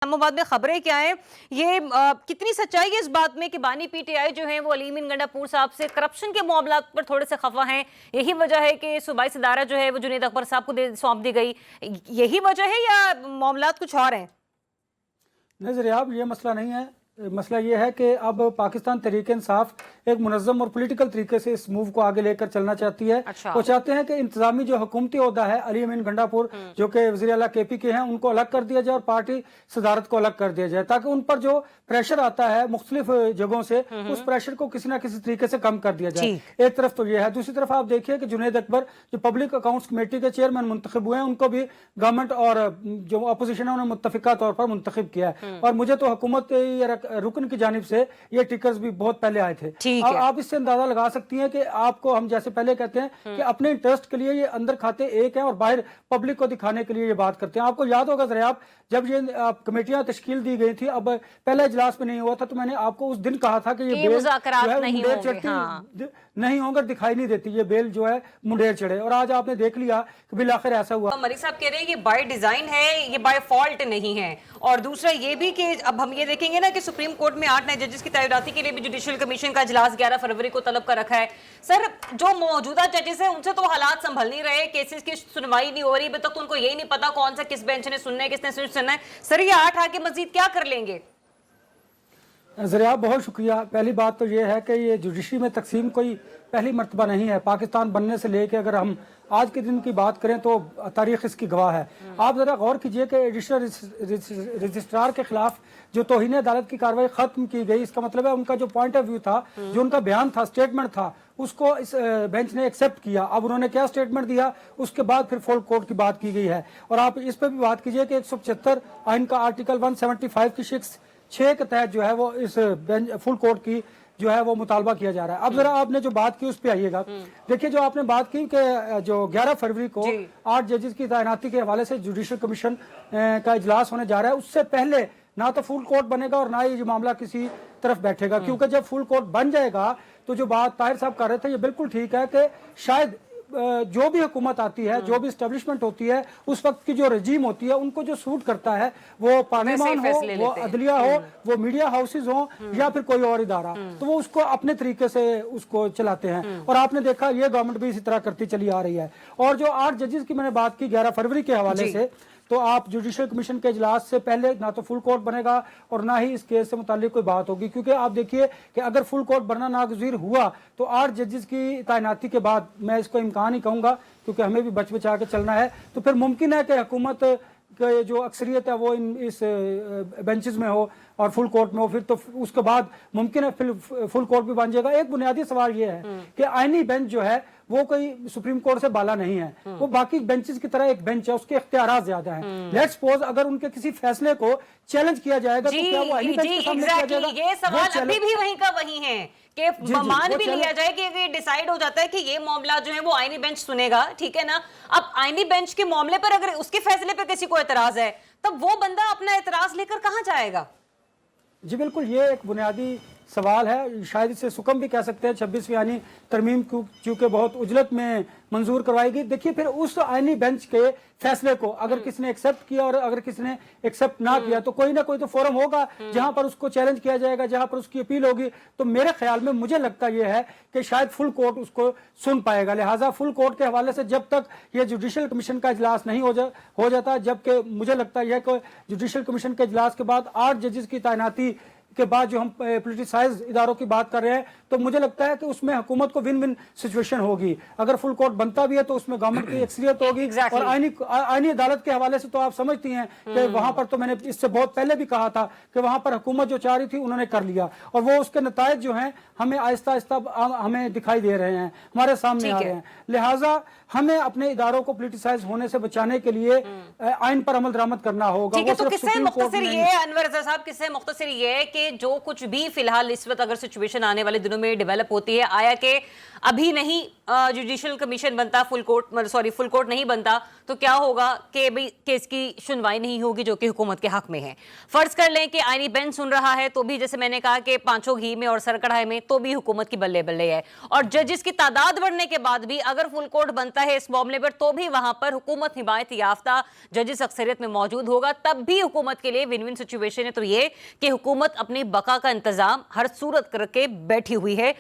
इस्लामाबाद में खबरें क्या हैं, ये कितनी सच्चाई है इस बात में कि बानी पीटीआई जो हैं वो अलीमीन गंडापुर साहब से करप्शन के मामला पर थोड़े से खफा हैं? यही वजह है कि सूबाई सदारा जो है वो जुनेद अकबर साहब को सौंप दी गई, यही वजह है या मामला कुछ और हैं? नजरियाब ये मसला नहीं है। मसला ये है कि अब पाकिस्तान तहरीक इंसाफ एक मुनज़्ज़म और पॉलिटिकल तरीके से इस मूव को आगे लेकर चलना चाहती है। अच्छा। वो चाहते हैं कि इंतजामी जो हुकूमती ओहदा है अली अमीन गंडापुर जो कि वज़ीर आला केपी के हैं उनको अलग कर दिया जाए और पार्टी सदारत को अलग कर दिया जाए, ताकि उन पर जो प्रेशर आता है मुख्तलिफ जगहों से उस प्रेशर को किसी ना किसी तरीके से कम कर दिया जाए। एक तरफ तो ये है, दूसरी तरफ आप देखिए कि जुनेद अकबर जो पब्लिक अकाउंट्स कमेटी के चेयरमैन मुंतखब हुए हैं उनको भी गवर्नमेंट और जो अपोजिशन है उन्होंने मुत्तफिका तौर पर मुंतखब किया है। और मुझे तो हुकूमत रुकन की जानिब से ये टिकर्स भी बहुत पहले आए थे। अब आप इससे अंदाजा लगा सकती हैं कि आपको हम जैसे पहले कहते हैं कि अपने इंटरेस्ट के लिए ये अंदर खाते एक हैं और बाहर पब्लिक को दिखाने के लिए ये बात करते हैं। आपको याद होगा जरा आप जब ये कमेटियां तश्कील दी गई थी, अब पहला इजलास में नहीं हुआ था, तो मैंने आपको उस दिन कहा था कि ये बेल मुंडेर चढ़ती नहीं होंगे, दिखाई नहीं देती ये बेल जो है मुंडेर चढ़े, और आज आपने देख लिया कि बिल आखिर ऐसा हुआ। मलिक साहब कह रहे हैं ये बाय डिजाइन है, ये बाय फॉल्ट नहीं है। और दूसरा ये भी कि अब हम ये देखेंगे ना कि सुप्रीम कोर्ट में 8 नए जजेस की तैनाती के लिए भी जुडिशियल कमीशन का इजलास 11 फरवरी को तलब कर रखा है। सर, जो मौजूदा जजेस हैं उनसे तो हालात संभल नहीं रहे, केसेस की सुनवाई नहीं हो रही, अभी तक तो उनको यही नहीं पता कौन सा किस बेंच ने सुनना है, किसने सुनना है। सर, ये 8 आके मजीद क्या कर लेंगे? ज़रिया बहुत शुक्रिया। पहली बात तो ये है कि ये जुडिशरी में तकसीम कोई पहली मर्तबा नहीं है। पाकिस्तान बनने से लेके अगर हम आज के दिन की बात करें तो तारीख इसकी गवाह है। आप ज़रा गौर कीजिए कि एडिशनल रजिस्ट्रार के खिलाफ जो तौहीन अदालत की कार्रवाई खत्म की गई, इसका मतलब है उनका जो पॉइंट ऑफ व्यू था, जो उनका बयान था, स्टेटमेंट था, उसको इस बेंच ने एक्सेप्ट किया। अब उन्होंने क्या स्टेटमेंट दिया, उसके बाद फिर फुल कोर्ट की बात की गई है। और आप इस पर भी बात कीजिए कि 175 आइन का आर्टिकल 175 की 6 के तहत जो है वो इस फुल कोर्ट की जो है वो मुतालबा किया जा रहा है। अब जरा आपने जो बात की उस पे आइएगा। देखिए, जो आपने बात की कि जो 11 फरवरी को 8 जजेस की तैनाती के हवाले से जुडिशियल कमीशन का इजलास होने जा रहा है, उससे पहले ना तो फुल कोर्ट बनेगा और ना ही ये मामला किसी तरफ बैठेगा, क्योंकि जब फुल कोर्ट बन जाएगा तो जो बात ताहिर साहब कर रहे थे ये बिल्कुल ठीक है कि शायद जो भी हुकूमत आती है, जो भी एस्टेब्लिशमेंट होती है, उस वक्त की जो रजीम होती है, उनको जो सूट करता है, वो पार्लियामान हो, वो अदलिया हो, वो मीडिया हाउसेज हो, या फिर कोई और इदारा, तो वो उसको अपने तरीके से उसको चलाते हैं। और आपने देखा ये गवर्नमेंट भी इसी तरह करती चली आ रही है। और जो 8 जजेस की मैंने बात की 11 फरवरी के हवाले से, तो आप जुडिशियल कमीशन के इजलास से पहले ना तो फुल कोर्ट बनेगा और ना ही इस केस से मुताल्लिक कोई बात होगी, क्योंकि आप देखिए कि अगर फुल कोर्ट बनना नागुज़ीर हुआ तो 8 जजेस की तैनाती के बाद, मैं इसको इम्कान ही कहूँगा क्योंकि हमें भी बच बचा के चलना है, तो फिर मुमकिन है कि हुकूमत के जो अक्सरियत है वो इस बेंचेस में हो और फुल कोर्ट में हो, फिर तो उसके बाद मुमकिन है फिर फुल कोर्ट भी बन जाएगा। एक बुनियादी सवाल ये है कि आईनी बेंच जो है वो कोई सुप्रीम कोर्ट से बाला नहीं है, वो बाकी बेंचेस की तरह एक बेंच है, उसके इख्तियारात ज्यादा हैं। लेट्स सपोज अगर उनके किसी फैसले को चैलेंज किया जाएगा तो क्या वो आईनी बेंच के सामने किया जाएगा? ये सवाल अभी भी वहीं का वही है कि मान भी लिया जाए कि ये डिसाइड हो जाता है कि ये मामला जो है वो आईनी बेंच सुनेगा, ठीक है ना। अब आईनी बेंच के मामले पर अगर उसके फैसले पे किसी को एतराज है, तब वो बंदा अपना एतराज लेकर कहां जाएगा? जी बिल्कुल, ये एक बुनियादी सवाल है, शायद इसे सुकम भी कह सकते हैं। 26वीं आईनी तरमीम चूंकि बहुत उजलत में मंजूर करवाई गई, देखिए फिर उस आईनी बेंच के फैसले को अगर किसी ने एक्सेप्ट किया और अगर किसी ने एक्सेप्ट ना किया, तो कोई ना कोई तो फोरम होगा जहां पर उसको चैलेंज किया जाएगा, जहां पर उसकी अपील होगी। तो मेरे ख्याल में मुझे लगता यह है कि शायद फुल कोर्ट उसको सुन पाएगा। लिहाजा फुल कोर्ट के हवाले से जब तक ये जुडिशियल कमीशन का इजलास नहीं हो जाता, जबकि मुझे लगता यह कि जुडिशियल कमीशन के इजलास के बाद 8 जजेस की तैनाती के बाद जो हम पॉलिटिसाइज इदारों की बात कर रहे हैं, तो मुझे लगता है कि उसमें हुकूमत को विन विन सिचुएशन होगी। अगर फुल कोर्ट बनता भी है तो उसमें गवर्नमेंट की अक्सरियत होगी। और आईनी अदालत के हवाले से तो आप समझती हैं कि वहां पर तो मैंने इससे बहुत पहले भी कहा था कि वहां पर हुकूमत जो चाह रही थी उन्होंने कर लिया, और वो उसके नतायज जो हैं हमें आहिस्ता आहिस्ता हमें दिखाई दे रहे हैं, हमारे सामने आ रहे हैं। लिहाजा हमें अपने इदारों को पॉलिटिसाइज होने से बचाने के लिए आइन पर अमल दरामद करना होगा। तो किससे मुख्तसर ये अनवर रज़ा साहब, किससे मुख्तसर ये कि कि जो कुछ भी फिलहाल इस वक्त अगर सिचुएशन आने वाले दिनों में डेवलप होती है, आया कि अभी नहीं जुडिशियल कमीशन बनता, फुल कोर्ट नहीं बनता, तो क्या होगा कि भाई केस की सुनवाई नहीं होगी जो कि हुकूमत के हक में है। फर्ज कर लें कि आईनी बेंच सुन रहा है तो भी, जैसे मैंने कहा कि पांचों घी में और सर कढ़ाई में, तो भी हुकूमत की बल्ले बल्ले है। और जजेस की तादाद बढ़ने के बाद भी अगर फुल कोर्ट बनता है इस मामले पर, तो भी वहां पर हुकूमत हिमायत याफ्ता जजेस अक्सरियत में मौजूद होगा, तब भी हुकूमत के लिए विन विन सिचुएशन है। तो ये कि हुकूमत अपनी बका का इंतजाम हर सूरत करके बैठी हुई है